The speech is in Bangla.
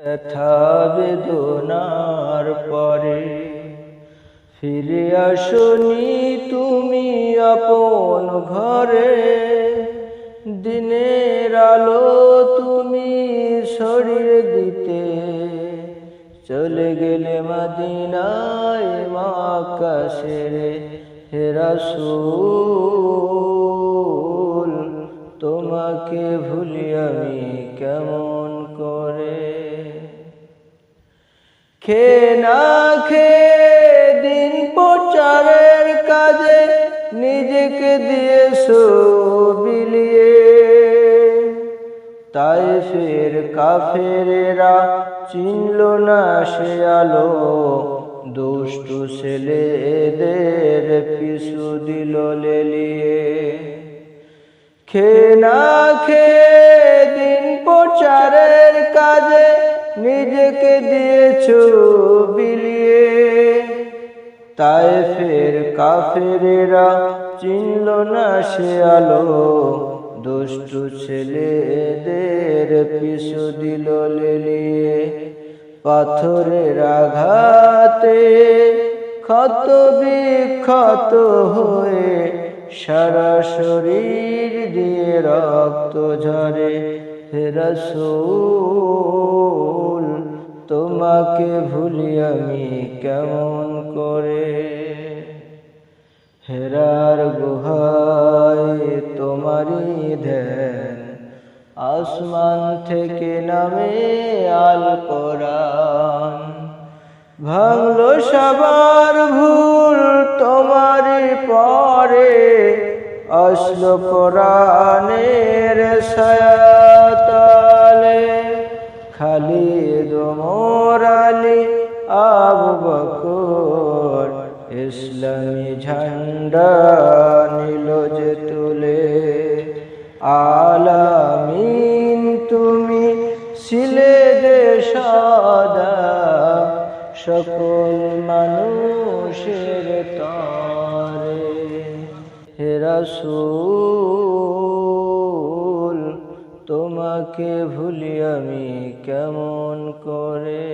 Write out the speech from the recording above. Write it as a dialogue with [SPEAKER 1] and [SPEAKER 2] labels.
[SPEAKER 1] ব্যথা বেদনার পরে ফিরে আসনি তুমি আপন ঘরে। দিনের আলো তুমি ছড়িয়ে দিতে চলে গেলে মদিনায় মক্কা ছেড়ে। হে রাসূল তোমাকে ভুলি আমি কেমন করে। খেয়ে না খেয়ে দিন প্রচারের কাজে নিজেকে দিয়েছো বিলিয়ে। তায়েফের কাফেরেরা চিনল না সে আলো, দুষ্টু ছেলেদের পিছু দিল লেলিয়ে। খেয়ে না খেয়ে দিন প্রচারের কাজে নিজেকে দিয়েছো বিলিয়ে। তায়েফের কাফেরেরা চিনল না সে আলো, দুষ্টু ছেলেদের পিছু দিল লেলিয়ে। পাথরের আঘাতে ক্ষত বিক্ষত হয়ে সারা শরীর দিয়ে রক্ত ঝরে। হে রাসূল তোমাকে ভুলি আমি কেমন করে। হেরার গুহায় তোমারই ধ্যান, আসমান থেকে নামে আল কোরআন। ভাঙলো সবার ভুল তোমারই পরে, আসলো কোরআনের ছায়াতলে। খালিদ ওমর আলী আবু বকর ইসলামী ঝান্ডা নিল যে তুলে। আলামিন তুমি ছিলে যে সদা সকল মানুষের তরে। হে রাসূল তোমাকে ভুলি আমি কেমন করে।